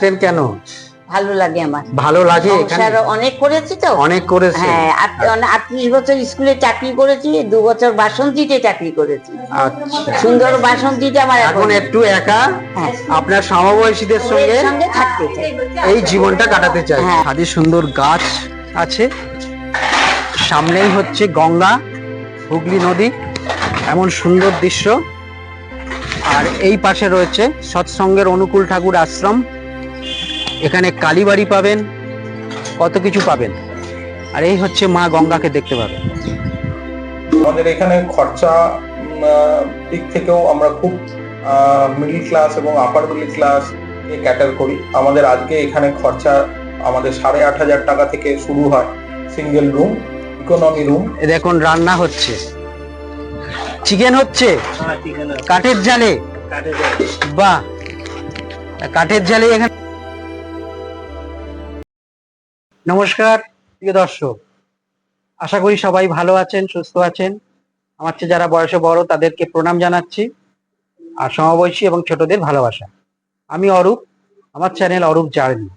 রাখলেন কেন? ভালো লাগে আমার। ভালো লাগে এখানে? সংসার অনেক করেছি তো। অনেক করেছে। হ্যাঁ, 38 বছর স্কুলে চাকরি করেছি, 2 বছর বাসন্তীতে চাকরি করেছি। আচ্ছা, সুন্দর বাসন্তীতে আমার এখন একটু একা হ্যাঁ আপনার সমবয়সীদের সঙ্গে সঙ্গে থাকতে চাই। এই জীবনটা কাটাতে চাই। হ্যাঁ। ছাদে সুন্দর গাছ আছে, সামনেই হচ্ছে গঙ্গা, হুগলি নদী, এমন সুন্দর দৃশ্য। আর এই পাশে রয়েছে সৎসঙ্গের অনুকূল ঠাকুর আশ্রম। এখানে কালীবাড়ি পাবেন, কত কিছু পাবেন। আর এই হচ্ছে মা গঙ্গাকে দেখতে পাবেন। আমাদের এখানে খরচা দিক থেকেও আমরা খুব মিডল ক্লাস এবং আপার মিডল ক্লাস কে ক্যাটার করি। আমাদের আজকে এখানে খরচা আমাদের 8,500 টাকা থেকে শুরু হয়, সিঙ্গেল রুম, ইকোনমি রুম। দেখুন রান্না হচ্ছে, চিকেন হচ্ছে কাঠের জালে। বাহ, কাঠের জালে এখানে। নমস্কার প্রিয় দর্শক, আশা করি সবাই ভালো আছেন, সুস্থ আছেন। আমার চেয়ে যারা বয়সে বড় তাদেরকে প্রণাম জানাচ্ছি, আর সমবয়সী এবং ছোটদের ভালোবাসা। আমি অরূপ, আমার চ্যানেল অরূপ জার্নি।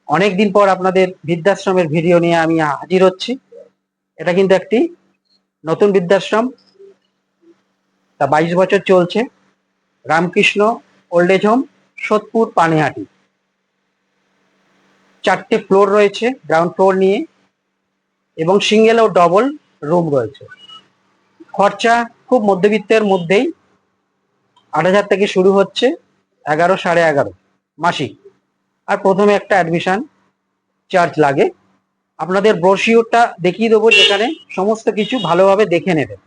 অনেকদিন পর আপনাদের বৃদ্ধাশ্রমের ভিডিও নিয়ে আমি হাজির হচ্ছি। এটা কিন্তু একটি নতুন বৃদ্ধাশ্রম, তা 22 বছর চলছে। Ramakrishna old age home, Sodepur, Panihati. 4টে ফ্লোর রয়েছে, গ্রাউন্ড ফ্লোর নিয়ে, এবং সিঙ্গেল ও ডবল রুম রয়েছে। খরচা খুব মধ্যবিত্তের মধ্যেই, 8,000 থেকে শুরু হচ্ছে, 11, 11.5 মাসিক। আর প্রথমে একটা অ্যাডমিশন চার্জ লাগে। আপনাদের ব্রোশিওরটা দেখিয়ে দেবো, যেখানে সমস্ত কিছু ভালোভাবে দেখে নেবেন।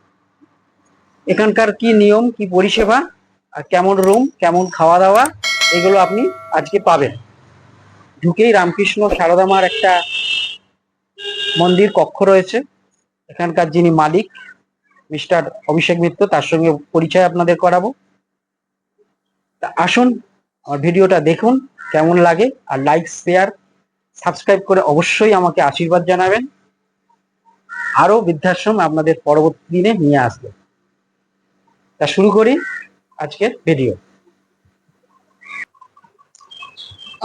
এখানকার কি নিয়ম, কি পরিষেবা, আর কেমন রুম, কেমন খাওয়া দাওয়া, এগুলো আপনি আজকে পাবেন। ঢুকেই রামকৃষ্ণ সারদা মার একটা মন্দির কক্ষ রয়েছে। এখানকার যিনি মালিক মিস্টার অভিষেক মিত্র, তার সঙ্গে পরিচয় আপনাদের করাবো। তা আসুন, আমার ভিডিওটা দেখুন, কেমন লাগে, আর লাইক, শেয়ার, সাবস্ক্রাইব করে অবশ্যই আমাকে আশীর্বাদ জানাবেন। আরো বৃদ্ধাশ্রম আপনাদের পরবর্তী দিনে নিয়ে আসবে। তা শুরু করি আজকের ভিডিও।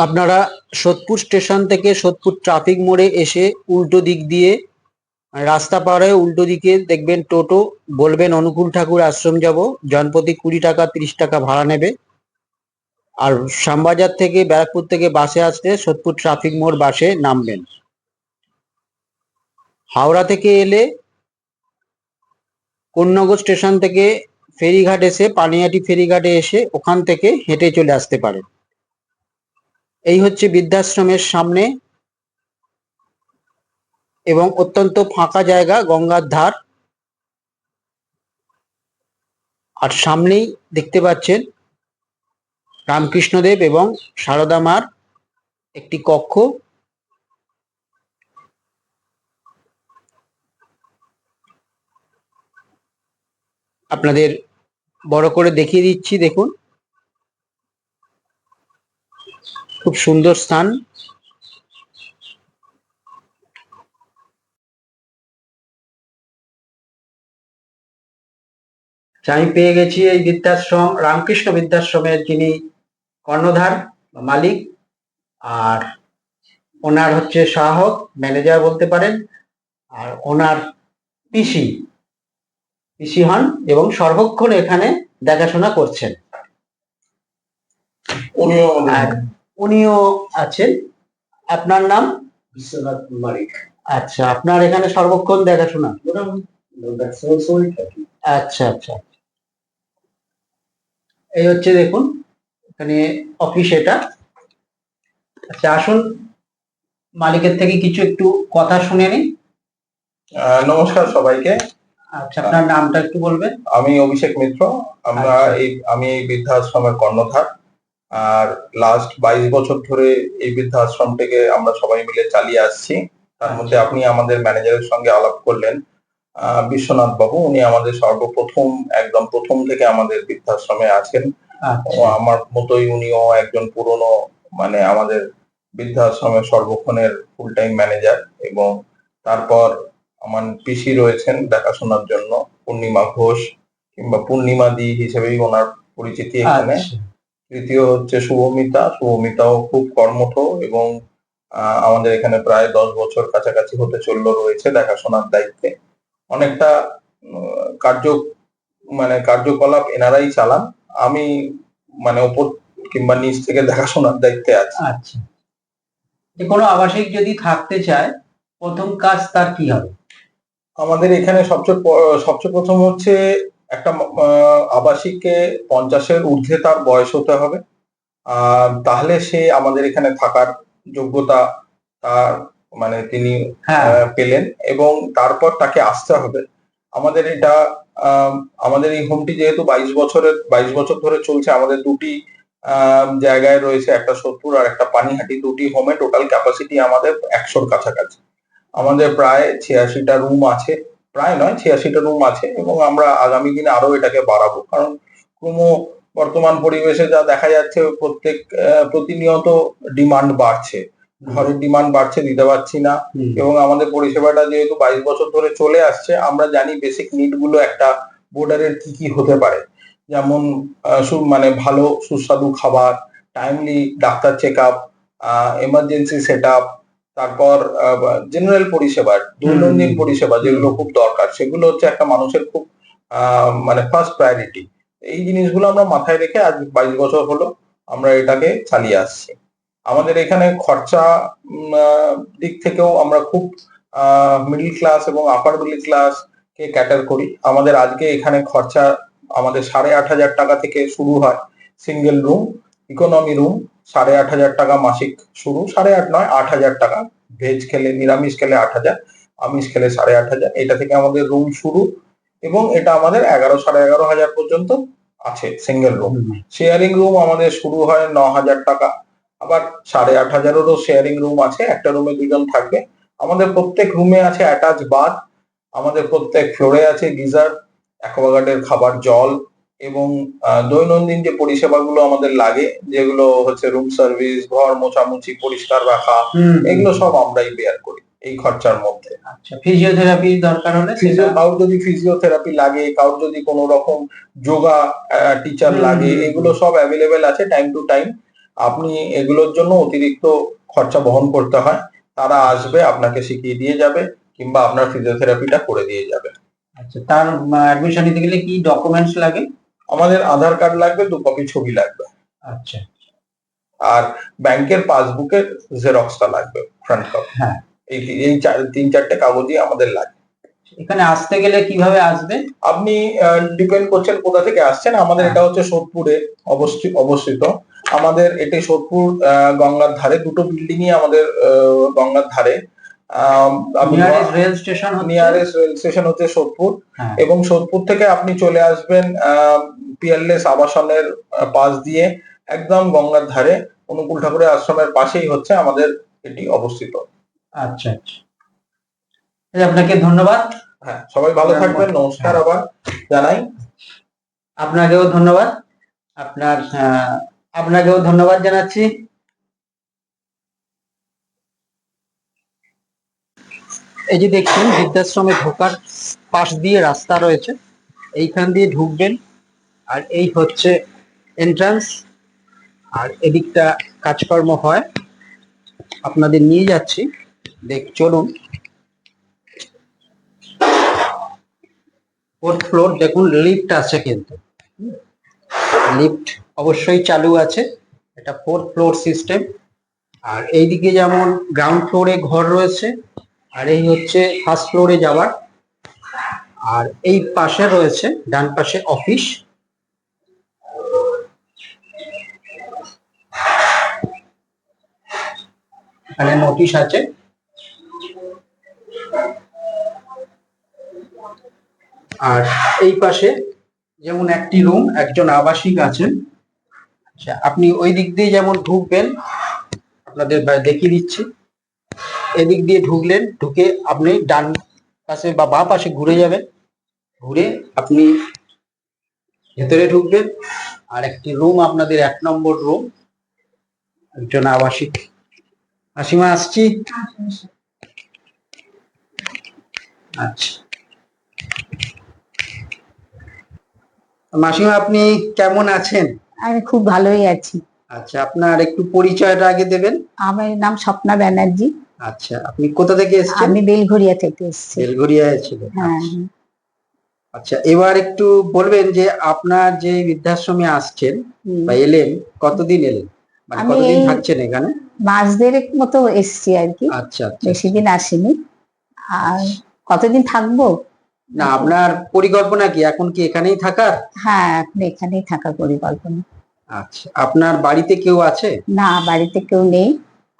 আপনারা সোদপুর স্টেশন থেকে সোদপুর ট্রাফিক মোড়ে এসে উল্টো দিক দিয়ে রাস্তা পার হয়ে উল্টো দিকে দেখবেন টোটো, বলবেন অনুকূল ঠাকুর আশ্রম যাব, জনপ্রতি 20 টাকা 30 টাকা ভাড়া নেবে। আর শ্যামবাজার থেকে, ব্যারাকপুর থেকে বাসে আসলে সোদপুর ট্রাফিক মোড় বাসে নামবেন। হাওড়া থেকে এলে কোন্নগর স্টেশন থেকে ফেরিঘাট এসে, পানিহাটি ফেরিঘাটে এসে ওখান থেকে হেঁটে চলে আসতে পারেন। এই হচ্ছে বৃদ্ধাশ্রমের সামনে, এবং অত্যন্ত ফাঁকা জায়গা, গঙ্গার ধার। আর সামনেই দেখতে পাচ্ছেন রামকৃষ্ণদেব এবং সারদা মার একটি কক্ষ। আপনাদের বড় করে দেখিয়ে দিচ্ছি, দেখুন, খুব সুন্দর স্থান। আমি পেয়ে গেছি এই বৃদ্ধাশ্রম, রামকৃষ্ণ বৃদ্ধাশ্রমের যিনি কর্ণধার বা মালিক, আর ওনার হচ্ছে সহায়ক, ম্যানেজার বলতে পারেন, আর ওনার পিসি হন, এবং সর্বক্ষণ এখানে দেখাশোনা করছেন। উনিও আছেন। আপনার নাম? বিশ্বনাথ মালিক। আচ্ছা, আপনার এখানে সর্বক্ষণ দেখাশোনা? আচ্ছা আচ্ছা, এই হচ্ছে দেখুন এখানে অফিস এটা। আচ্ছা আসুন, মালিকের থেকে কিছু একটু কথা শুনে নিন। নমস্কার সবাইকে। আচ্ছা, আপনার নামটা একটু বলবেন? আমি অভিষেক মিত্র। আমি এই বৃদ্ধাশ্রমের কর্ণধার। আর লাস্ট 22 বছর ধরে এই বৃদ্ধাশ্রমটিকে আমরা সবাই মিলে চালিয়ে আসছি। তার মধ্যে আপনি আমাদের ম্যানেজারের সঙ্গে আলাপ করলেন, বিশ্বনাথ বাবু। উনি আমাদের সর্বপ্রথম, একদম প্রথম থেকে আমাদের বৃদ্ধাশ্রমে আছেন। আমার মতোই উনিও একজন পুরনো, মানে আমাদের বৃদ্ধাশ্রমের সর্বক্ষণের ফুল টাইম ম্যানেজার। এবং তারপর আমার পিসি রয়েছেন দেখাশোনার জন্য, পূর্ণিমা ঘোষ, কিংবা পূর্ণিমা দি হিসেবেই ওনার পরিচিতি এখানে। তৃতীয় হচ্ছে শুভমিতা। শুভমিতাও খুব কর্মঠ এবং আমাদের এখানে প্রায় 10 বছর কাছাকাছি হতে চললো রয়েছে দেখাশোনার দায়িত্বে। অনেকটা কার্যকলাপ এনারাই চালান, আমি মানে ওপর কিংবা নিচ থেকে দেখাশোনার দায়িত্বে আছি। আচ্ছা, কোনো আবাসিক যদি থাকতে চায় প্রথম কাজ তার কি হবে? আমাদের এখানে সবচেয়ে প্রথম হচ্ছে একটা আবাসিককে 50-এর ঊর্ধ্বে তার বয়স হতে হবে। তাহলে সে আমাদের এখানে থাকার যোগ্যতা তার তিনি পেলেন, এবং তারপর তাকে আসতে হবে। আমাদের এটা আমাদের এই হোমটি যেহেতু 22 বছর ধরে চলছে, আমাদের দুটি জায়গায় রয়েছে, একটা সোদপুর আর একটা পানিহাটি। দুটি হোমে টোটাল ক্যাপাসিটি আমাদের 100-র কাছাকাছি। আমাদের প্রায় 86টা রুম আছে, প্রায় নয় 86টা রুম আছে, এবং আমরা আগামী দিনে আরো এটাকে বাড়াবো, কারণ বর্তমান পরিবেশে যা দেখা যাচ্ছে প্রতিনিয়ত ডিমান্ড বাড়ছে, ঘরের ডিমান্ড বাড়ছে, দিতে পারছি না। এবং আমাদের পরিষেবাটা যেহেতু 22 বছর ধরে চলে আসছে, আমরা জানি বেসিক নিড গুলো একটা বোর্ডারের কি কি হতে পারে, যেমন ভালো সুস্বাদু খাবার, timely doctor check up, emergency set up, তারপর জেনারেল পরিষেবা, দৈনন্দিন পরিষেবা যেগুলো খুব দরকার, সেগুলো হচ্ছে একটা মানুষের খুব ফার্স্ট প্রায়োরিটি। এই জিনিসগুলো আমরা মাথায় রেখে আজ 22 বছর হলো আমরা এটাকে চালিয়ে আসছি। আমাদের এখানে খরচা দিক থেকেও আমরা খুব মিডল ক্লাস এবং আপার মিডল ক্লাস কে ক্যাটার করি। আমাদের আজকে এখানে খরচা আমাদের 8,500 টাকা থেকে শুরু হয় সিঙ্গেল রুম। ইকোনমি রুম 8,500 টাকা মাসিক শুরু, 8,500 নয় 8,000 টাকা। ভেজ খেলে, নিরামিষ খেলে 8,000, আমিষ খেলে 8,500। এটা থেকে আমাদের রুম শুরু, এবং এটা আমাদের 11,000-11,500 পর্যন্ত আছে সিঙ্গেল রুম। শেয়ারিং রুম আমাদের শুরু হয় 9,000 টাকা, আবার 8,500-এরও শেয়ারিং রুম আছে, একটা রুমে দুজন থাকবে। আমাদের প্রত্যেক রুমে আছে অ্যাটাচ বাথ, আমাদের প্রত্যেক ফ্লোরে আছে গিজার, অ্যাকোয়াগার্ডের খাবার জল, এবং দৈনন্দিন যে পরিষেবাগুলো আমাদের লাগে, যেগুলো হচ্ছে রুম সার্ভিস, ঘর মোছামুছি, পরিষ্কার রাখা, এগুলো সব আমরাই বেয়ার করি এই খরচার মধ্যে। আচ্ছা, ফিজিওথেরাপি দরকার হলে কারোর যদি ফিজিওথেরাপি লাগে, কারোর যদি কোনো রকম যোগা টিচার লাগে, এগুলো সব অ্যাভেলেবেল আছে টাইম টু টাইম। আপনি এগুলোর জন্য অতিরিক্ত খরচা বহন করতে হয়, তারা আসবে, আপনাকে শিখিয়ে দিয়ে যাবে, কিংবা আপনার ফিজিওথেরাপিটা করে দিয়ে যাবে। আচ্ছা, তার অ্যাডমিশন নিতে গেলে কি ডকুমেন্টস লাগে? আমাদের আধার কার্ড লাগবে, 2 কপি ছবি লাগবে। আচ্ছা, আর ব্যাংকের পাসবুকের জেরক্সটা লাগবে, ফ্রন্ট কপি। হ্যাঁ, এই 3-4টে কাগজই আমাদের লাগে। এখানে আসতে গেলে কিভাবে আসবে? আপনি ডিপেন্ড করছেন কোথা থেকে আসছেন। আমাদের এটা হচ্ছে সোদপুরে অবস্থিত। আমাদের এটি সোদপুর গঙ্গার ধারে, দুটো বিল্ডিংই আমাদের গঙ্গার ধারে। নিয়ারেস্ট রেল স্টেশন হচ্ছে সোদপুর, এবং সোদপুর থেকে আপনি চলে আসবেন পিয়ারলেস আবাসনের পাশ দিয়ে, একদম গঙ্গার ধারে অনুকূল ঠাকুরের আশ্রমের পাশেই হচ্ছে আমাদের এটি অবস্থিত। আচ্ছা, আপনাকে ধন্যবাদ। হ্যাঁ, সবাই ভালো থাকবেন, নমস্কার আবার জানাই। আপনাকেও ধন্যবাদ, আপনাকেও ধন্যবাদ জানাচ্ছি। এই যে দেখছেন, বৃদ্ধাশ্রমে ঢোকার পাশ দিয়ে রাস্তা রয়েছে, এইখান দিয়ে ঢুকবেন, আর এই হচ্ছে এন্ট্রান্স, আর এদিকটা কাজকর্ম হয়। আপনাদের নিয়ে যাচ্ছি, চলুন। 4th ফ্লোর, দেখুন লিফট আছে, কিন্তু লিফট অবশ্যই চালু আছে, এটা 4th ফ্লোর সিস্টেম। আর এইদিকে যেমন গ্রাউন্ড ফ্লোরে ঘর রয়েছে, আর এই হচ্ছে ফার্স্ট ফ্লোরে যাওয়ার, আর এই পাশে রয়েছে ডান পাশে অফিস। এখানে নোটিশ আছে। আর এই পাশে যেমন একটি রুম, একজন আবাসিক আছেন। আচ্ছা, আপনি ওই দিক দিয়ে যেমন ঢুকবেন, আপনাদের দেখিয়ে দিচ্ছি। এদিক দিয়ে ঢুকলেন, ঢুকে আপনি ডান পাশে বা বাঁ পাশে ঘুরে যাবেন, ঘুরে আপনি ভেতরে ঢুকবেন। আর একটি রুম, আপনাদের 1 নম্বর রুম, একজন আবাসিক। মাসিমা আসছি। আচ্ছা, মাসিমা আপনি কেমন আছেন? আমি খুব ভালোই আছি। আচ্ছা, আপনার একটু পরিচয়টা আগে দেবেন। আমার নাম স্বপ্না ব্যানার্জি। আচ্ছা, আপনি কোথা থেকে এসেছেন? আমি বেলঘরিয়া থেকে এসেছি। বেলঘরিয়ায় ছিলেন। হ্যাঁ। আচ্ছা, এবার একটু বলবেন যে আপনার যে বৃদ্ধাশ্রমে আসছেন হুম। বা এলেন, কতদিন এলেন, মানে আমি কতদিন এই থাকছেন এখানে? মাস দেড়েক মতো এসেছি আর কি, আচ্ছা আচ্ছা বেশি দিন আসিনি। আর কতদিন থাকবো? না, আপনার পরিকল্পনা কি এখন কি এখানেই থাকার? হ্যাঁ, এখন এখানেই থাকার পরিকল্পনা। আচ্ছা, আপনার বাড়িতে কেউ আছে? না, বাড়িতে কেউ নেই।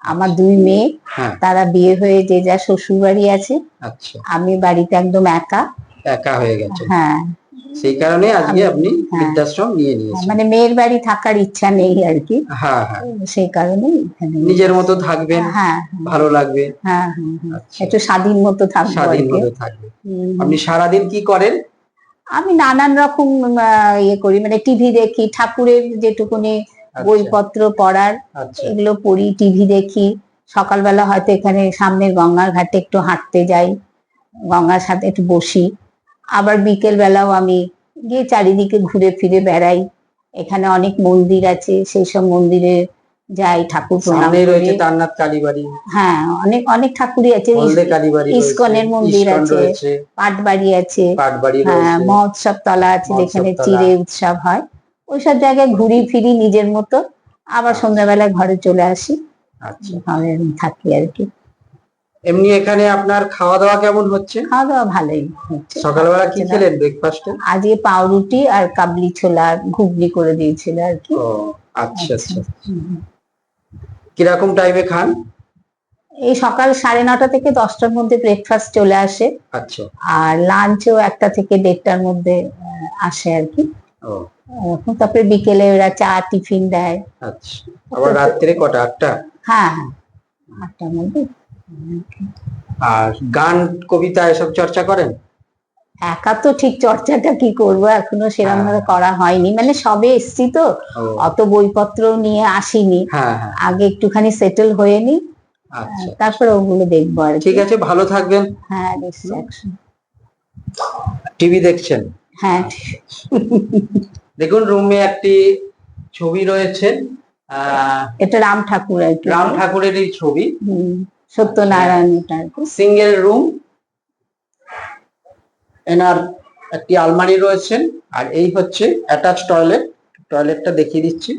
আমার দুই মেয়ে, হ্যাঁ। তারা বিয়ে হয়ে যে যা শ্বশুর বাড়ি আছে। আচ্ছা, আমি বাড়িতে একদম একা। একা হয়ে গেছে। হ্যাঁ, সেই কারণে আজকে আপনি হ্যাঁ। বৃদ্ধাশ্রম নিয়ে নিয়েছেন। মানে মেয়ের বাড়ি থাকার ইচ্ছা নেই আর কি, হ্যাঁ হ্যাঁ, সেই কারণে এখানে। নিজের মতো থাকবেন, হ্যাঁ, ভালো লাগবে। হ্যাঁ, হ্যাঁ, হ্যাঁ। আচ্ছা, একটু স্বাধীন মতো থাকবো আর স্বাধীন কি। মতো থাকবে। হুম। আপনি সারাদিন কি করেন? আমি নানান রকম ইয়ে করি, মানে টিভি দেখি, ঠাকুরের যেটুকুনি আচ্ছা, বইপত্র পড়ার আচ্ছা এগুলো পড়ি, টিভি দেখি। সকালবেলা হয়তো এখানে সামনের গঙ্গার ঘাটে একটু হাঁটতে যাই, গঙ্গার সাথে একটু বসি। আবার বিকেল বেলাও আমি গিয়ে চারিদিকে ঘুরে ফিরে বেড়াই। এখানে অনেক মন্দির আছে, সেই সব মন্দিরে যাই, ঠাকুর প্রণাম সামনেই করি। রয়েছে তারনাথ কালীবাড়ি, হ্যাঁ, অনেক অনেক ঠাকুরই আছে। হলদে কালীবাড়ি রয়েছে, ইস্কনের মন্দির ইস্কন আছে, রয়েছে, পাটবাড়ি আছে। পাটবাড়ি হ্যাঁ, রয়েছে, মহোৎসব তলা আছে, যেখানে মহোৎসবতলা। চিড়ে উৎসব হয়। ওইসব জায়গায় ঘুরি ফিরি নিজের মতো, আবার আচ্ছা। সন্ধ্যাবেলায় ঘরে চলে আসি। আচ্ছা, ঘরে থাকি আর কি। এমনি এখানে আপনার খাওয়া দাওয়া কেমন হচ্ছে? খাওয়া দাওয়া ভালোই হচ্ছে। সকালবেলা কি খেলেন ব্রেকফাস্টে? আজকে পাউরুটি আর কাবলি ছোলা ঘুগনি করে দিয়েছিল আর কি। ও আচ্ছা আচ্ছা, হুম। কিরকম টাইমে খান? এই সকাল 9:30 থেকে 10টার মধ্যে ব্রেকফাস্ট চলে আসে, আচ্ছা, আর লাঞ্চও 1টা থেকে 1:30টার মধ্যে আসে আর কি। ও তারপরে বিকেলে ওরা চা টিফিন দেয়। আচ্ছা, আবার রাত্রে কটা? 8টা? হ্যাঁ, হ্যাঁ, 8টার মধ্যে। আর গান কবিতা এসব চর্চা করেন? একা তো ঠিক চর্চাটা কি করবো, এখনো সেরকম ভাবে করা হয়নি, মানে সবে এসছি তো, ও অত বইপত্র নিয়ে আসিনি। হ্যাঁ হ্যাঁ, আগে একটুখানি সেটেল হয়ে নি, আচ্ছা তারপরে ওগুলো দেখবো আর কি। ঠিক আছে, ভালো থাকবেন। হ্যাঁ, নিশ্চয়ই। টিভি দেখছেন? হ্যাঁ, দেখুন, রুমে একটি ছবি রয়েছে, এটা রাম ঠাকুর আর কি। রাম ঠাকুরের এই ছবি, সত্যনারায়ণ এটা আর কি। Single room. এনার একটি আলমারি রয়েছে, আর এই হচ্ছে অ্যাটাচ টয়লেট। টয়লেটটা দেখিয়ে দিচ্ছি।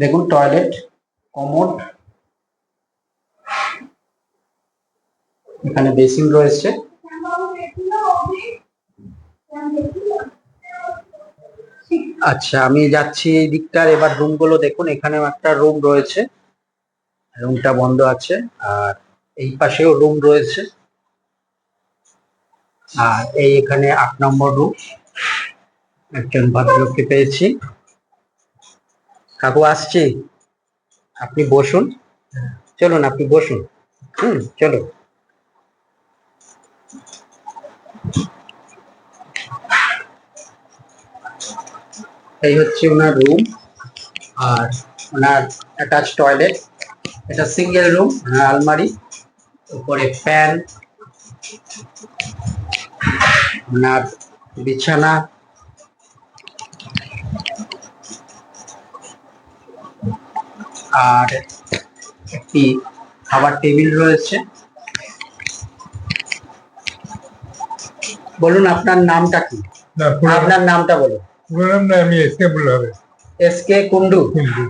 দেখুন, টয়লেট, কমোড, এখানে বেসিন রয়েছে। আচ্ছা, আমি যাচ্ছি এই দিকটার। এবার রুমগুলো দেখুন, এখানেও একটা রুম রয়েছে, রুমটা বন্ধ আছে, আর এই পাশেও রুম রয়েছে, আর এই এখানে 8 নম্বর রুম। একজন ভদ্রলোককে পেয়েছি। কাকু আসছি, আপনি বসুন, চলুন আপনি বসুন। চলো। এই হচ্ছে ওনার রুম, আর ওনার অ্যাটাচ টয়লেট। এটা সিঙ্গেল রুম, আলমারি, উপরে ফ্যান, ওনার বিছানা, আর একটি খাবার টেবিল রয়েছে। বলুন আপনার নামটা কি? আপনার নামটা বলুন। পুরো নাম না, আমি এসকে বললে হবে। এসকে কুন্ডু। কুন্ডু।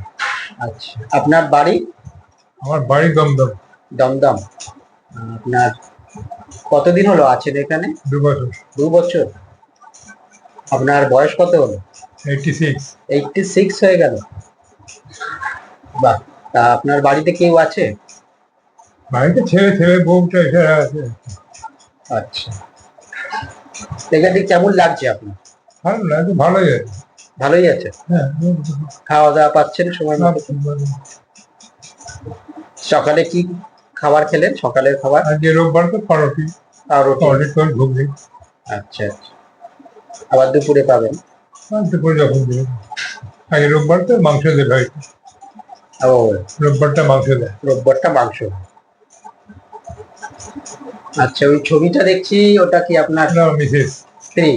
আচ্ছা, আপনার বাড়ি? আমার বাড়ি দমদম। দমদম। আপনার কতদিন হলো আছেন এখানে? 2 বছর। 2 বছর। আপনার বয়স কত হলো? 86। 86 হয়ে গেল। বাহ, তা আপনার বাড়িতে কেউ আছে? বাড়িতে ছেলে বউটা এখানে আছে। আচ্ছা, এখানে কেমন লাগছে আপনার? ভালো লাগে, ভালোই আছে। ভালোই আছে। হ্যাঁ, খাওয়া দাওয়া পাচ্ছেন সময় মতো? সকালে কি খাবার খেলেন? সকালের খাবার? আজকে রোববার তো পাউরুটি। ঘুগনি। আচ্ছা, আবার দুপুরে পাবেন? দুপুরে যখন দেবে। আগে রোববার তো মাংস দেবে হয়তো। ও, রোববারটা মাংস দেয়। রোববারটা মাংস। আচ্ছা, ওই ছবিটা দেখছি, ওটা কি আপনার না মিসেস। স্ত্রী?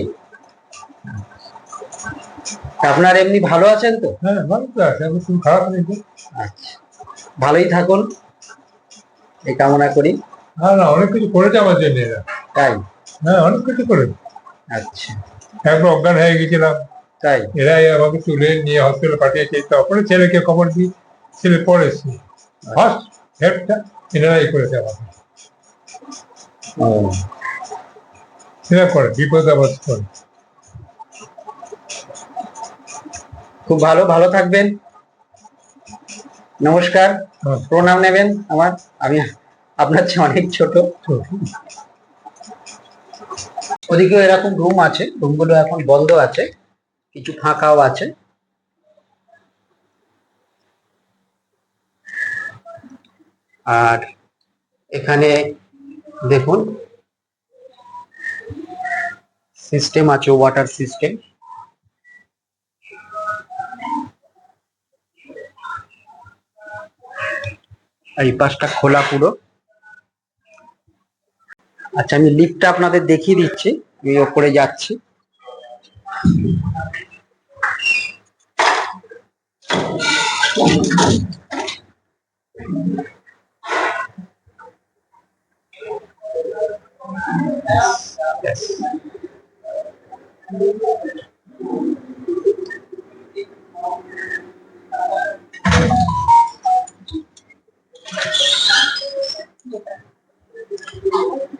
আপনার এমনি ভালো আছেন তো? হ্যাঁ ভালো তো আছে, আমি খুব খারাপ নেই তো। আচ্ছা, ভালোই থাকুন এই কামনা করি। হ্যাঁ না, অনেক কিছু করেছে আমার জন্য এরা। তাই? হ্যাঁ অনেক কিছু করেছে। আচ্ছা, একবার অজ্ঞান হয়ে গেছিলাম, তাই? এরাই আমাকে তুলে নিয়ে হসপিটালে পাঠিয়েছে, তারপরে ছেলেকে খবর দিই, ছেলে পড়েছে। ফার্স্ট হেল্পটা এনারাই করেছে আমাকে। ও, সেটা করে বিপদ আপদ করে। খুব ভালো, ভালো থাকবেন। নমস্কার, হ্যাঁ, প্রণাম নেবেন আমার, আমি আপনার চেয়ে অনেক ছোট। তো ওদিকেও এরকম রুম আছে, রুমগুলো এখন বন্ধ আছে, কিছু ফাঁকাও আছে। আর এখানে দেখুন সিস্টেম আছে, ওয়াটার সিস্টেম। এই পাশটা খোলা পুরো। আচ্ছা, আমি লিফটটা আপনাদের দেখিয়ে দিচ্ছি, আমি ওপরে যাচ্ছি। Yes.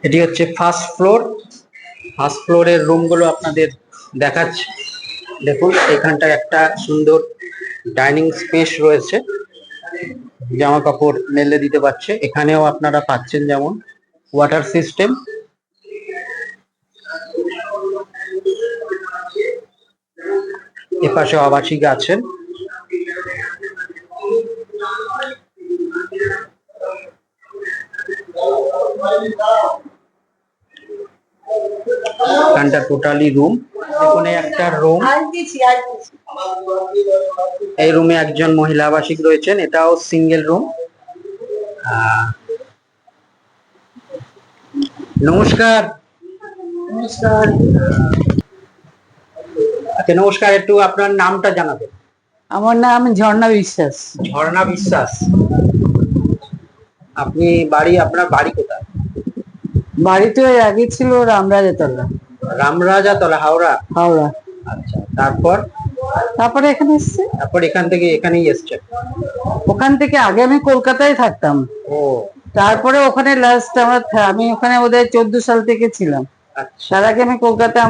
এটি হচ্ছে ফার্স্ট ফ্লোর। ফার্স্ট ফ্লোরের রুমগুলো আপনাদের দেখাচ্ছি। দেখুন এখানটায় একটা সুন্দর ডাইনিং স্পেস রয়েছে, জামা কাপড় মেলে দিতে পারছে। এখানেও আপনারা পাচ্ছেন যেমন ওয়াটার সিস্টেম। এপাশে আবাসিক আছেন। এখানটা টোটালি রুম। এখানে একটা রুম, এই রুমে একজন মহিলা আবাসিক রয়েছেন, এটাও সিঙ্গেল রুম। নমস্কার। নমস্কার। আচ্ছা নমস্কার, একটু আপনার নামটা জানাবেন। আমার নাম ঝর্ণা বিশ্বাস। ঝর্ণা বিশ্বাস। আপনি আপনার বাড়ি কোথায়? বাড়িতে ওই আগে ছিল রামরাজাতলা, রামরাজাতলা, হাওড়া। হাওড়া। আচ্ছা, তারপর তারপরে এখানে এসছে। তারপর এখান থেকে এখানেই এসছেন? ওখান থেকে আগে আমি কলকাতায় থাকতাম, ও তারপরে ওখানে লাস্ট আমি ওখানে বোধহয় 14 সাল থেকে ছিলাম। আচ্ছা। তার আগে আমি কলকাতায়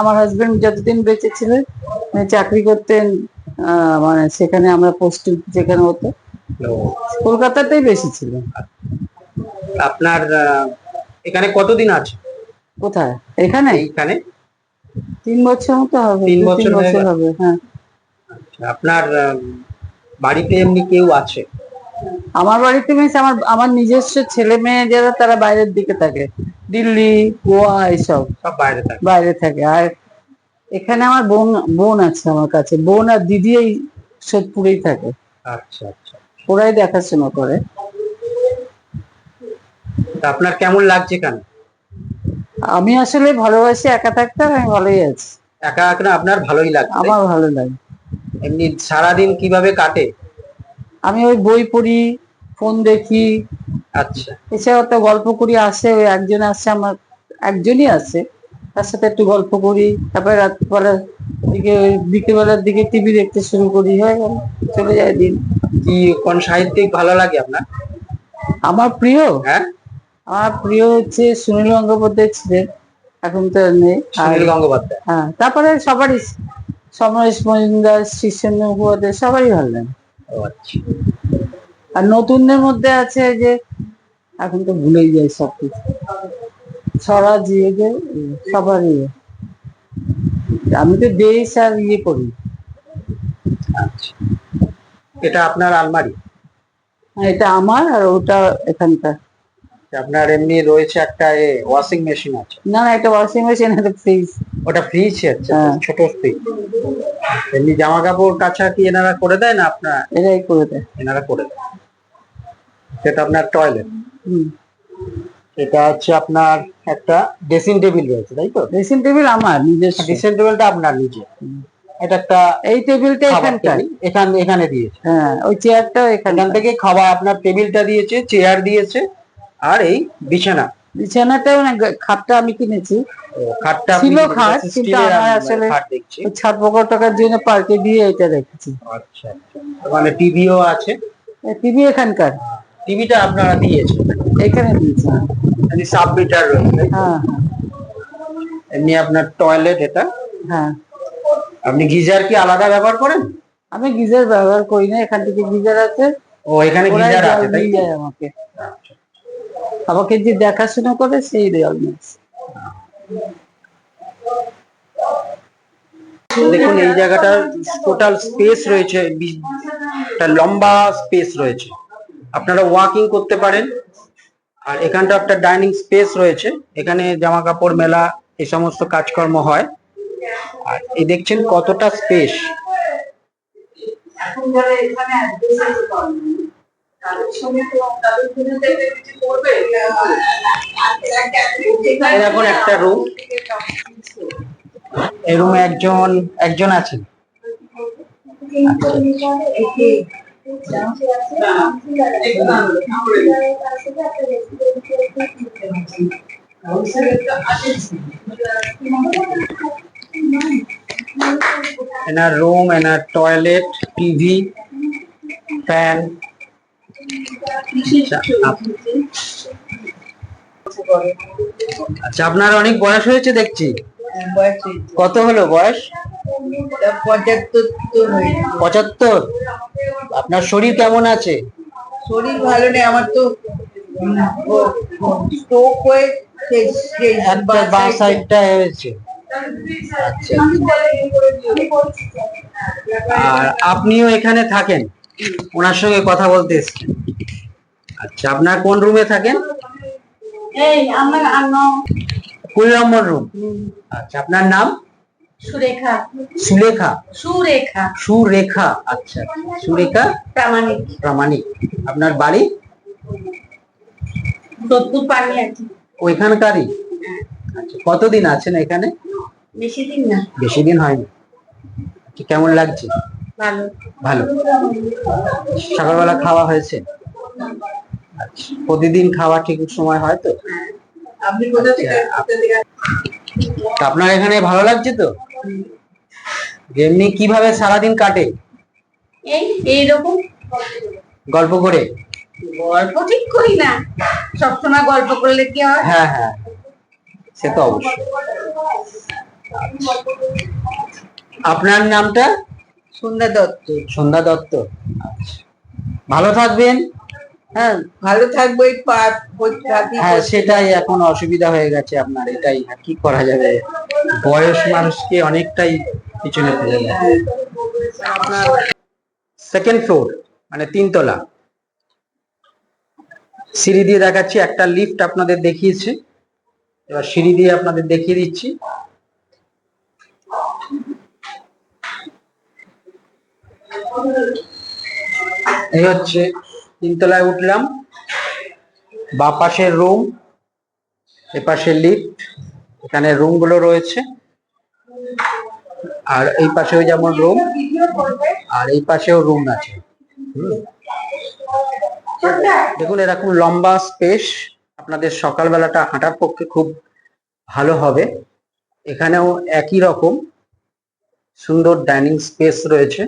আমার হাজবেন্ড যতদিন বেঁচে ছিলেন উনি চাকরি করতেন, মানে সেখানে আমরা পোস্টিং যেখানে হতো ও, কলকাতাতেই বেশি ছিল। আপনার এখানে কতদিন আছে? কোথায়? এখানে এইখানে 3 বছর মতো হবে, 3 2-3 বছর হয়ে বছর গেল। হবে। হ্যাঁ, আচ্ছা, আপনার বাড়িতে এমনি কেউ আছে? আমার বাড়িতে মিন্স আমার নিজস্ব ছেলে মেয়ে যারা তারা বাইরের দিকে থাকে, দিল্লি, গোয়া এইসব সব বাইরে থাকে? বাইরে থাকে। আর এখানে আমার বোন আছে আমার কাছে, বোন আর দিদি এই সোদপুরেই থাকে, আচ্ছা আচ্ছা। ওরাই দেখাশোনা করে। তা আপনার কেমন লাগছে এখানে? আমি আসলে ভালোবাসি একা থাকতে, আর আমি ভালোই আছি। একা একা আপনার ভালোই লাগছে? আমার ভালো লাগে। এমনি সারাদিন কিভাবে কাটে? আমি ওই বই পড়ি, ফোন দেখি, আচ্ছা এছাড়াও তো গল্প করি। আসে ওই একজন আসছে, আমার একজনই আছে, তার সাথে একটু গল্প করি। তারপরে রাত্রিবেলার দিকে বিকেলবেলার দিকে টিভি দেখতে শুরু করি, হয়ে গেল, চলে যায় দিন। কি কোন সাহিত্যিক ভালো লাগে আপনার? আমার প্রিয় হ্যাঁ, আমার প্রিয় হচ্ছে সুনীল গঙ্গোপাধ্যায় ছিলেন, এখন তো আর নেই। আর সুনীল গঙ্গোপাধ্যায়। হ্যাঁ, তারপরে সবারই, সমরেশ মজুমদার, শীর্ষেন্দ্র মুখোপাধ্যায়, সবারই ভালো লাগে। ও আচ্ছা। আর নতুনদের মধ্যে আছে যে, এখন তো ভুলেই যাই সবকিছু, স্বরাজ যে সবারই। আমি তো দেশ আর করি। আচ্ছা, এটা আপনার আলমারি? এটা আমার, আর ওটা এখানকার। আপনার এমনি রয়েছে একটা ওয়াশিং মেশিন আছে? না না, এটা ওয়াশিং মেশিন, এটা ফ্রিজ। ওটা ফ্রিজ আছে? হ্যাঁ। ছোট ফ্রিজ। এমনি জামা কাপড় কাচা কি এনারা করে দেয় না আপনার? এটাই করে দেয়। এনারা করে দেয়। সেটা আপনার টয়লেট? হুম। এটা হচ্ছে আপনার একটা ড্রেসিং টেবিল রয়েছে, তাই তো? ড্রেসিং টেবিল আমার নিজস্ব। ড্রেসিং টেবিলটা আপনার নিজে, এটা একটা এই টেবিলটা খাবার এখানকার। টেবিল, এখানে দিয়েছে। হ্যাঁ, ওই চেয়ারটাও এখান এখান থেকে খাবার, আপনার টেবিলটা দিয়েছে, চেয়ার দিয়েছে, আর এই বিছানা। বিছানাটাও না, খাটটা আমি কিনেছি। ও, খাটটা আপনি ছিল কিনেছেন, খাট, আচ্ছা, কিন্তু স্টিলের আমার আসলে খাট দেখছি। ওই 60 টাকার জন্য পাল্টে দিয়ে এটা রেখেছি। আচ্ছা আচ্ছা, মানে টিভিও আছে। টিভি এখানকার, টিভিটা আপনারা দিয়েছেন, এখানে দিয়েছি। সাব মিটার রয়েছে, তাই তো? হ্যাঁ এমনি আপনার টয়লেট এটা। হ্যাঁ। আপনি গিজার কি আলাদা ব্যবহার করেন? আমি গিজার ব্যবহার করি না, এখান থেকে গিজার আছে। ও, এখানে ওরাই গিজার জল আছে, তাই দিয়ে তো? যায় আমাকে। আমাকে যে দেখাশোনা করে সেই জল নিয়েছে। দেখুন এই জায়গাটা টোটাল স্পেস রয়েছে, একটা লম্বা স্পেস রয়েছে, আপনারা ওয়াকিং করতে পারেন। আর এখানটা একটা ডাইনিং স্পেস রয়েছে, এখানে জামা কাপড় মেলা এই সমস্ত কাজকর্ম হয়। আর এই দেখছেন কতটা স্পেস। এখন একটা রুম, এই রুমে একজন আছেন। এনার রুম, এনার টয়লেট, টিভি, ফ্যান। আচ্ছা, আপনার অনেক বয়স হয়েছে দেখছি। কত হলো বয়স? 75। আপনার শরীর কেমন আছে? শরীর ভালো নেই আমার তো, স্ট্রোক হয়ে একটা বাঁ সাইডটা হয়েছে। আচ্ছা, আর আপনিও এখানে থাকেন, ওনার সঙ্গে কথা বলতে এসেছেন। আচ্ছা, আপনার কোন রুমে থাকেন? এই আমার 20 নম্বর রুম। আচ্ছা, আপনার নাম? সুরেখা। সুলেখা? সুরেখা সুরেখা, আচ্ছা, সুরেখা প্রামাণিক। প্রামাণিক। আপনার বাড়ি? সোদপুর পানি আছে। ওইখানকারই? আচ্ছা, কতদিন আছেন এখানে? বেশি দিন না। বেশি দিন হয়নি। আচ্ছা, কেমন লাগছে? ভালো। ভালো। সকালবেলা খাওয়া হয়েছে? আচ্ছা, প্রতিদিন খাওয়া ঠিক সময় হয় তো? আপনি কোথা থেকে? তা আপনার এখানে ভালো লাগছে তো? এমনি কিভাবে সারাদিন কাটে? এইরকম গল্প করে? গল্প ঠিক করি না, সবসময় গল্প করলে কি হয়? হ্যাঁ হ্যাঁ, সে তো অবশ্যই। আপনার নামটা? সন্ধ্যা দত্ত। সন্ধ্যা দত্ত। আচ্ছা, ভালো থাকবেন। হ্যাঁ, ভালো থাকবো। এই হ্যাঁ, সেটাই এখন অসুবিধা হয়ে গেছে আপনার, এটাই আর কি করা যাবে, বয়স মানুষকে অনেকটাই পিছনে ফেলে দেয়। আপনার সেকেন্ড ফ্লোর, মানে 3 তলা। সিঁড়ি দিয়ে দেখাচ্ছি, একটা লিফট আপনাদের দেখিয়েছি, এবার সিঁড়ি দিয়ে আপনাদের দেখিয়ে দিচ্ছি। এই হচ্ছে 3 তলায় উঠলাম, বাঁ পাশের রুম, এপাশে লিফট, এখানে রুম গুলো রয়েছে, আর এই পাশেও যেমন রুম, আর এই পাশেও রুম আছে। দেখুন এরকম লম্বা স্পেস, আপনাদের সকালবেলাটা হাঁটার পক্ষে খুব ভালো হবে। এখানেও একই রকম সুন্দর ডাইনিং স্পেস রয়েছে।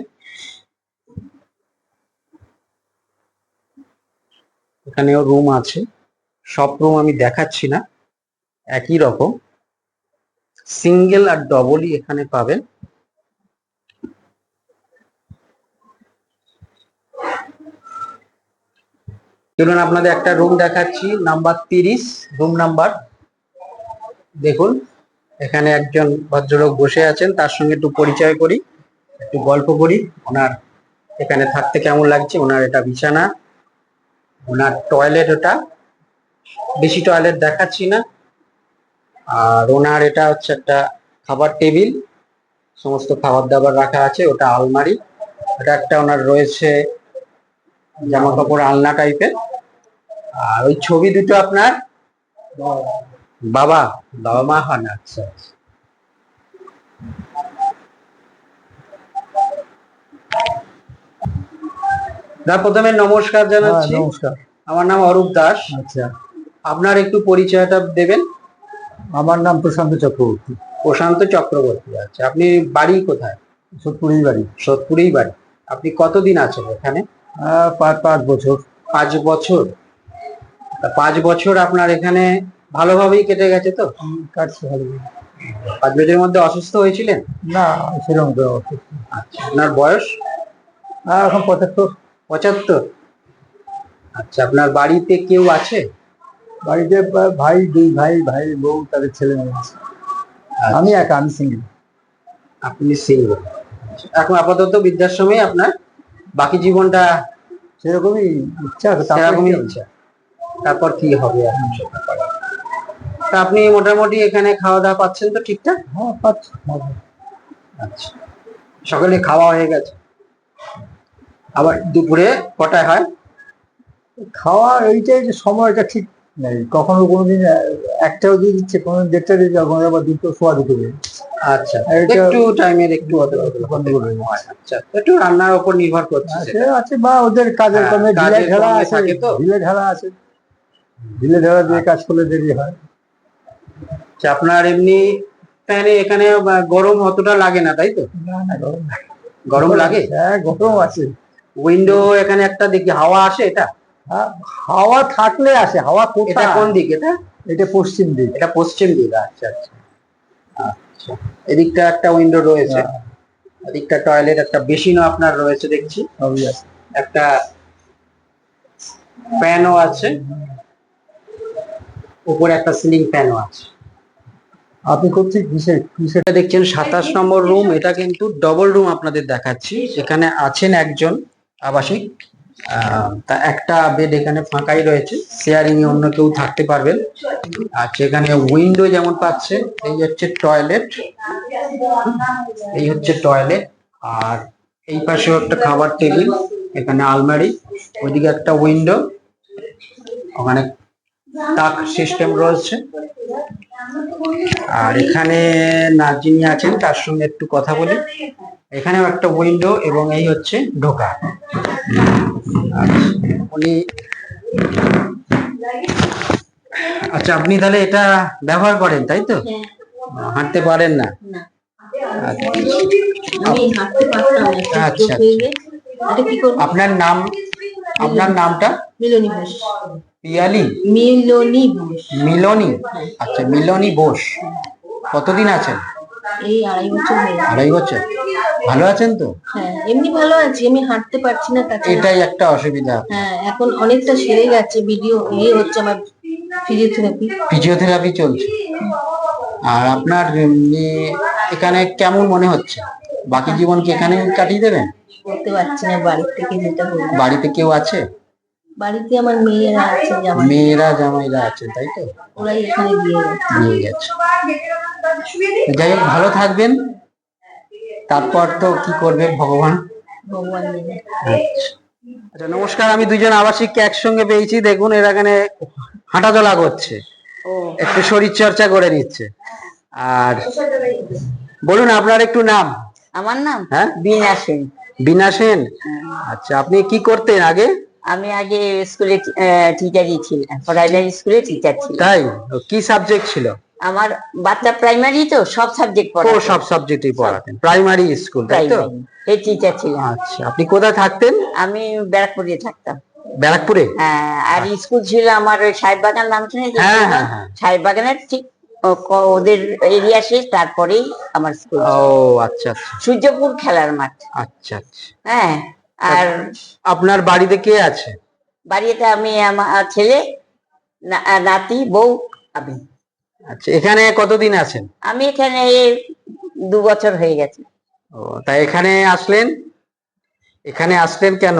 এখানেও রুম আছে, সব রুম আমি দেখাচ্ছি না, একই রকম সিঙ্গেল আর ডবলই এখানে পাবেন। চলুন আপনাদের একটা রুম দেখাচ্ছি, নাম্বার 30 রুম নাম্বার। দেখুন এখানে একজন ভদ্রলোক বসে আছেন, তার সঙ্গে একটু পরিচয় করি, একটু গল্প করি। ওনার এখানে থাকতে কেমন লাগছে, ওনার এটা বিছানা, ওনার টয়লেট, ওটা বেশি টয়লেট দেখাচ্ছি না। আর ওনার এটা হচ্ছে একটা খাবার টেবিল, সমস্ত খাবার দাবার রাখা আছে, ওটা আলমারি, ওটা একটা ওনার রয়েছে জামা কাপড় আলনা টাইপের। আর ওই ছবি দুটো আপনার বাবা বাবা মা হন, আচ্ছা আচ্ছা। না, প্রথমে নমস্কার জানাচ্ছি। নমস্কার। আমার নাম অরূপ দাস। আচ্ছা, আপনার একটু পরিচয়টা দেবেন। আমার নাম প্রশান্ত চক্রবর্তী, প্রশান্ত চক্রবর্তী। আচ্ছা, আপনি বাড়ি কোথায়? সোদপুরেই বাড়ি। সোদপুরেই বাড়ি। আপনি কতদিন আছেন এখানে? 5 বছর। 5 বছর। তা 5 বছর আপনার এখানে ভালোভাবেই কেটে গেছে তো? কাটছে ভালো। 5 বছরের মধ্যে অসুস্থ হয়েছিলেন? না, সেরকম তো অসুখ। আচ্ছা, আপনার বয়স? এখন 75। 75। আচ্ছা, আপনার বাড়িতে কেউ আছে? বাড়িতে ভাই, 2 ভাই, ভাই বউ, তাদের ছেলে মেয়ে আছে। আমি একা, আমি সিঙ্গেল। আপনি সিঙ্গেল। এখন আপাতত বৃদ্ধাশ্রমে আপনার বাকি জীবনটা সেরকমই ইচ্ছা, সেরকমই ইচ্ছা। তারপর কি হবে এখন সেটা পরে। তা আপনি মোটামুটি এখানে খাওয়া দাওয়া পাচ্ছেন তো ঠিকঠাক? হ্যাঁ, পাচ্ছি। আচ্ছা, সকালে খাওয়া হয়ে গেছে, আবার দুপুরে কটায় হয়? খাওয়া এইটাই যে সময়টা ঠিক নেই, কখনো কোনোদিন 1টাও দিয়ে দিচ্ছে, কোনোদিন 1:30 দিয়ে দিচ্ছে, কখনো আবার 2টো, সোয়া 2টো দিয়ে দিচ্ছে। আচ্ছা, এটা- একটু টাইমের একটু গন্ডগোল হয়ে যায়। আচ্ছা, একটু রান্নার উপর নির্ভর করছে আছে সেটা। আছে বা ওদের কাজের হ্যাঁ, কমে ঢিলে কাজের ঢেলা কমে আছে, থাকে তো। ঢিলে ঢেলা আছে, ঢিলে ঢেলা দিয়ে কাজ করলে দেরি হয়। আচ্ছা, আপনার এমনি ফ্যানে এখানে গরম অতটা লাগে না তাই তো? না না, গরম গরম লাগে? হ্যাঁ, গরম আছে। উইন্ডো এখানে একটা দেখি হাওয়া আসে, এটা হ্যাঁ, হাওয়া থাকলে আসে। হাওয়া এটা কোথায়? কোন দিক? এটা এটা পশ্চিম দিক। এটা পশ্চিম দিক। আচ্ছা আচ্ছা আচ্ছা, এদিকটা একটা উইন্ডো রয়েছে, এদিকটা টয়লেট, একটা বেসিনও আপনার রয়েছে দেখছি, সবই আছে। একটা ফ্যানও আছে, উপরে একটা সিলিং ফ্যানও আছে। আপনি কোথায় কিসের কিসের? এটা দেখছেন 27 নম্বর রুম। এটা কিন্তু ডবল রুম আপনাদের দেখাচ্ছি। এখানে আছেন একজন আবাসিক, তা একটা বেড এখানে ফাঁকাই রয়েছে, শেয়ারিং এ অন্য কেউ থাকতে পারবেন। আচ্ছা, এখানে উইন্ডো যেমন পাচ্ছে, এই হচ্ছে টয়লেট, এই হচ্ছে টয়লেট, আর এই পাশেও একটা খাবার টেবিল, এখানে আলমারি, ওইদিকে একটা উইন্ডো, ওখানে তাক সিস্টেম রয়েছে। আর এখানে না, যিনি আছেন তার সঙ্গে একটু কথা বলি। এখানেও একটা উইন্ডো এবং এই হচ্ছে ঢোকা। উনি, আচ্ছা, আপনি তাহলে এটা ব্যবহার করেন তাই তো? হাঁটতে পারেন না? আমি হাঁটতে পারতাম না, একটু আচ্ছা, চোখ হয়ে গিয়ে। এটা কি করবো? আপনার নাম, আপনার নামটা? মিলনী ঘোষ। পিয়ালি? মিলনী ঘোষ। মিলনী। আচ্ছা, মিলনী বোস। কতদিন আছেন? এই 2.5 বছর হয়ে গেছে। 2.5 বছর। ভালো আছেন তো? হ্যাঁ, এমনি ভালো আছি, আমি হাঁটতে পারছি না তাছাড়া। এটাই একটা অসুবিধা। হ্যাঁ, এখন অনেকটা সেরে গেছে, ভিডিও হচ্ছে আমার ফিজিওথেরাপি। ফিজিওথেরাপি চলছে। আর আপনার এখানে কেমন মনে হচ্ছে? বাকি জীবন কি এখানে কাটিয়ে দেবেন? করতে পারছি না, বাড়ি থেকে যেতে হবে। বাড়িতে কেউ আছে? বাড়িতে আমার মেয়েরা আছে, জামাই, মেয়েরা জামাইরা আছে তাই তো? ওরাই এখানে দিয়ে গেছে। নিয়ে গেছে। যাই হোক, ভালো থাকবেন। তারপর তো কি করবে ভগবান। ভগবান জানে। আচ্ছা, নমস্কার। আমি দুজন আবাসিককে একসঙ্গে পেয়েছি। দেখুন, এরা এখানে হাঁটা চলা করছে, একটু শরীর চর্চা করে নিচ্ছে। আর বলুন আপনার একটু নাম। আমার নাম হ্যাঁ, বীণা সেন। বীণা সেন। আচ্ছা, আপনি কি করতেন আগে? আমি আগে স্কুলে টিচারই ছিলাম, প্রাইমারি স্কুলে টিচার ছিলাম। তাই? কি সাবজেক্ট ছিল? আমার বাচ্চা প্রাইমারি তো সব সাবজেক্ট ও, পড়াতাম। সব সাবজেক্টই পড়াতেন, প্রাইমারি স্কুল তাই তো? এই টিচার ছিলাম। আচ্ছা, আপনি কোথায় থাকতেন? আমি ব্যারাকপুরে থাকতাম। ব্যারাকপুরে? হ্যাঁ, আর স্কুল ছিল আমার ওই সাহেববাগান, নাম শুনেছেন? হ্যাঁ, হ্যাঁ, হ্যাঁ। সাহেববাগানের ঠিক ওদের এরিয়া শেষ, তারপরেই আমার স্কুল। ও আচ্ছা আচ্ছা সূর্যপুর খেলার মাঠ। আচ্ছা আচ্ছা। হ্যাঁ, আর আপনার বাড়িতে কে আছে? বাড়িতে আমি, আমার ছেলে, নাতি, বউ, আমি। আচ্ছা, এখানে কতদিন আছেন? আমি এখানে 2 বছর হয়ে গেছে। ও, তাই এখানে আসলেন? এখানে আসলেন কেন?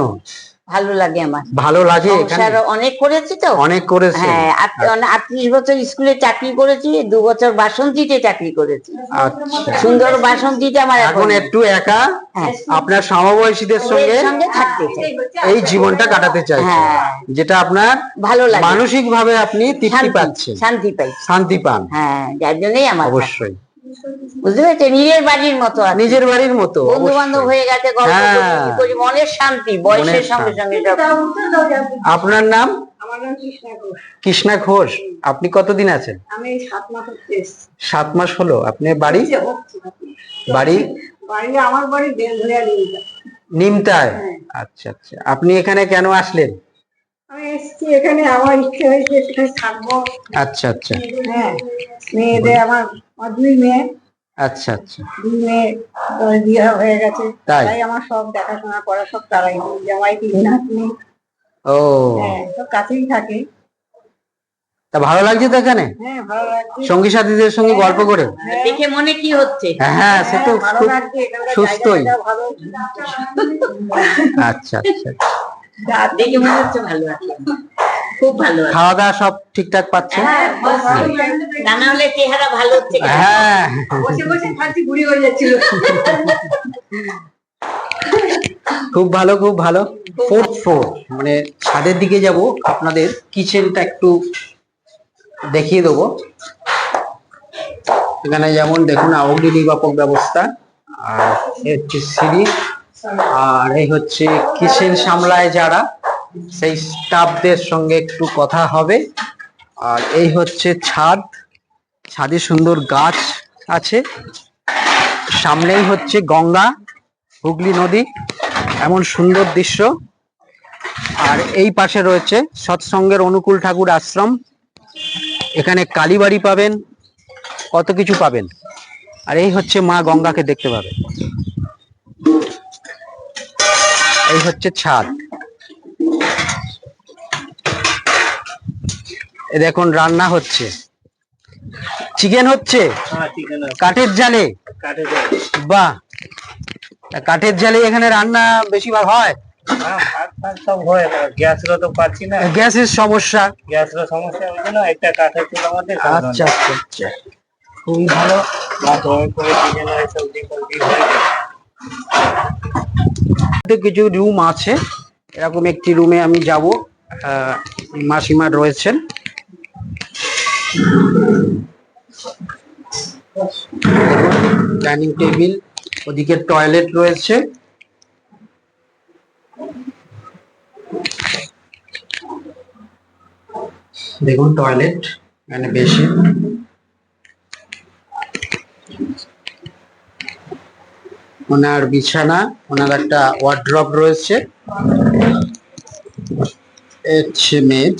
ভালো লাগে আমার। ভালো লাগে এখানে? সংসার অনেক করেছি তো। অনেক করেছে। হ্যাঁ, 38 বছর স্কুলে চাকরি করেছি, 2 বছর বাসন্তীতে চাকরি করেছি। আচ্ছা, সুন্দর বাসন্তীতে আমার এখন একটু একা হ্যাঁ, আপনার সমবয়সীদের সঙ্গে ওদের সঙ্গে থাকতে চাই। এই জীবনটা কাটাতে চাইছেন, হ্যাঁ, যেটা আপনার ভালো লাগে, মানসিক ভাবে আপনি তৃপ্তি শান্তি, পাচ্ছেন, শান্তি পাই। শান্তি পান। হ্যাঁ, যার জন্যই আমার থাকা। অবশ্যই বুঝতে পেরেছো, নিজের বাড়ির মতো আছে। নিজের বাড়ির মতো। বন্ধু বান্ধব অবশ্যই। হয়ে গেছে, গল্প হ্যাঁ। করি, মনের শান্তি, বয়সের সঙ্গে সঙ্গে সব। আপনার নাম? আমার নাম কৃষ্ণা ঘোষ। কৃষ্ণা ঘোষ। আপনি কতদিন আছেন? আমি 7 মাস হচ্ছে এসেছি। 7 মাস হলো। আপনি বাড়ি? বাড়ি বাড়ি আমার বাড়ি বেলঘরিয়া লিমিটা। নিমতায়? হ্যাঁ। আচ্ছা আচ্ছা, আপনি এখানে কেন আসলেন? আমি এসেছি এখানে, আমার ইচ্ছে হয়েছে এখানে থাকবো। আচ্ছা আচ্ছা হ্যাঁ, মেয়েদের আমার 2 মেয়ে, আচ্ছা আচ্ছা 2 মেয়ে বিয়ে হয়ে গেছে। তাই? তাই আমার সব দেখাশোনা করা সব তারাই, জামাই 3 নাতনি। ও, হ্যাঁ, সব কাছেই থাকে। তা ভালো লাগছে তো এখানে হ্যাঁ, ভালো লাগছে। সঙ্গী সাথীদের সঙ্গে গল্প করে? হ্যাঁ, দেখে মনে কি হচ্ছে? হ্যাঁ, সে তো ভালো খুব লাগছে, এখানকার সুস্থই। জায়গাটা ভালো। আচ্ছা আচ্ছা, দেখে মনে হচ্ছে ভালো আছে, খুব ভালো আছে। খাওয়া দাওয়া সব ঠিকঠাক পাচ্ছেন? হ্যাঁ, তা না হলে চেহারা ভালো হচ্ছে কেন? হ্যাঁ, বসে বসে খাচ্ছি, বুড়ি হয়ে যাচ্ছিল। খুব ভালো খুব ভালো। 4th ফ্লোর, মানে ছাদের দিকে যাব, আপনাদের কিচেনটা একটু দেখিয়ে দেবো। এখানে যেমন দেখুন অগ্নি নির্বাপক ব্যবস্থা, আর এই হচ্ছে সিঁড়ি, আর এই হচ্ছে কিচেন সামলায় যারা, সেই স্টাফদের সঙ্গে একটু কথা হবে। আর এই হচ্ছে ছাদ, ছাদে সুন্দর গাছ আছে, সামনেই হচ্ছে গঙ্গা, হুগলি নদী, এমন সুন্দর দৃশ্য। আর এই পাশে রয়েছে সৎসঙ্গের অনুকূল ঠাকুর আশ্রম, এখানে কালীবাড়ি পাবেন, কত কিছু পাবেন। আর এই হচ্ছে মা গঙ্গাকে দেখতে পাবেন। এই হচ্ছে ছাদ। এ দেখুন রান্না হচ্ছে, চিকেন হচ্ছে কাঠের জালে। বাহ, তা কাঠের জালে এখানে রান্না বেশিরভাগ হয়? সব হয় না, গ্যাসেরও তো পাচ্ছি না, গ্যাসের সমস্যা। গ্যাসের সমস্যা ওই জন্য একটা কাঠের চুলার মধ্যে আচ্ছা আচ্ছা আচ্ছা, খুবই ভালো। করে চিকেন হয়, সবজি ফবজি হয়ে যায়। কিছু রুম আছে, এরকম একটি রুমে আমি যাব। মাসিমা রয়েছেন। ডাইনিং টেবিল, ওদিকে টয়লেট রয়েছে। দেখুন টয়লেট, এখানে বেশি ওনার বিছানা, ওনার একটা ওয়ার্ড্রপ রয়েছে, হচ্ছে মেজ।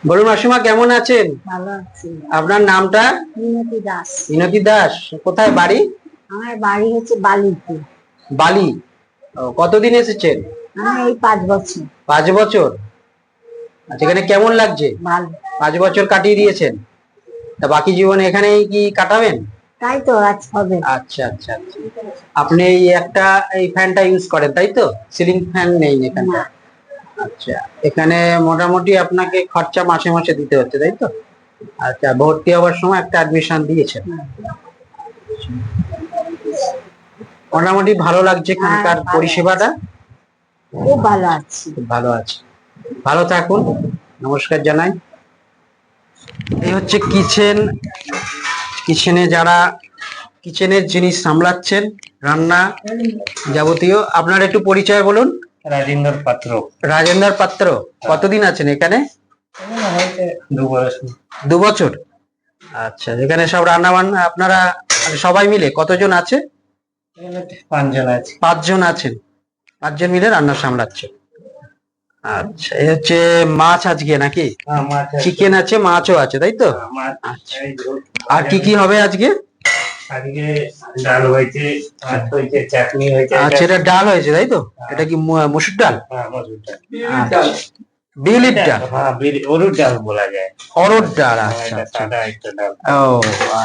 বলুন মাসিমা, কেমন আছেন? ভালো আছি। আপনার নামটা? মিনতি দাস। মিনতি দাস। কোথায় বাড়ি? আমার বাড়ি হচ্ছে বালিতে। বালি। ও, কতদিন এসেছেন? আমি এই 5 বছর। 5 বছর। আচ্ছা, এখানে কেমন লাগছে? ভালো। 5 বছর কাটিয়ে দিয়েছেন, তা বাকি জীবন এখানেই কি কাটাবেন? তাই তো আজ হবে। আচ্ছা আচ্ছা আচ্ছা, আপনি এই একটা এই ফ্যানটা ইউজ করেন তাই তো? সিলিং ফ্যান নেই এখানে? আচ্ছা, এখানে মোটামুটি আপনাকে খরচা মাসে মাসে দিতে হচ্ছে তাই তো? আচ্ছা, ভর্তি হওয়ার সময় একটা অ্যাডমিশন দিয়েছেন। মোটামুটি ভালো লাগছে এখানকার ভালো পরিষেবাটা? খুব ভালো আছি। খুব ভালো আছে, ভালো থাকুন, নমস্কার জানাই। এই হচ্ছে কিচেন, কিচেনে যারা কিচেনের জিনিস সামলাচ্ছেন, রান্না যাবতীয়। আপনার একটু পরিচয় বলুন। রাজেন্দ্র পাত্র। রাজেন্দ্র পাত্র। কতদিন আছেন এখানে? হয়েছে 2 বছর। 2 বছর। আচ্ছা, এখানে সব রান্না বান্না আপনারা মানে সবাই মিলে কতজন আছে? এখানে 5 জন আছে। 5 জন আছেন, 5 জন মিলে রান্না সামলাচ্ছেন। আচ্ছা, এই হচ্ছে মাছ আজকে নাকি? হ্যাঁ, মাছ আছে। চিকেন আছে, মাছও আছে তাই তো? মাছ। আচ্ছা, আর কি কি হবে আজকে? আজকে ডাল হয়েছে, ভাত হয়েছে, চাটনি হয়েছে। আচ্ছা, এটা ডাল হয়েছে তাই তো? এটা কি মসুর ডাল? হ্যাঁ, মসুর ডাল। আচ্ছা, বিউলির ডাল, হ্যাঁ, অরুর ডাল বলা যায়। অরহর ডাল। হ্যাঁ, আচ্ছা এটা আচ্ছা, সাদা একটা ডাল। ও আচ্ছা।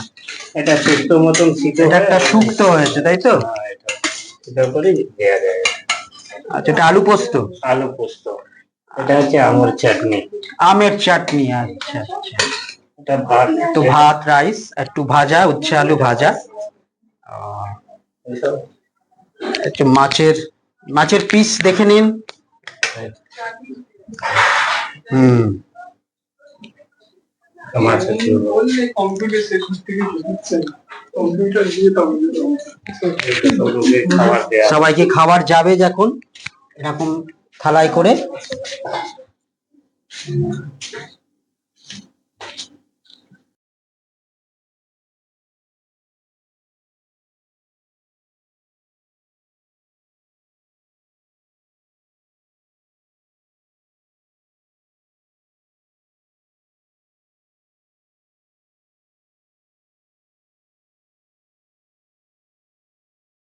এটা শুক্তো মতন শীত এটা একটা শুক্তো হয়েছে তাই তো? এটার উপরে দেওয়া যায়। আচ্ছা, এটা আলু পোস্ত, আলু পোস্ত, এটা হচ্ছে আমের চাটনি, আমের চাটনি। আচ্ছা আচ্ছা, এটা ভাত, একটু ভাত, রাইস, একটু ভাজা, উচ্ছে আলু ভাজা। এসব একটু মাছের পিস দেখে নিন। হুম, মাছ আছে। সবকে খাবার দেওয়া। সবাইকে খাবার যাবে যখন এরকম থালায় করে।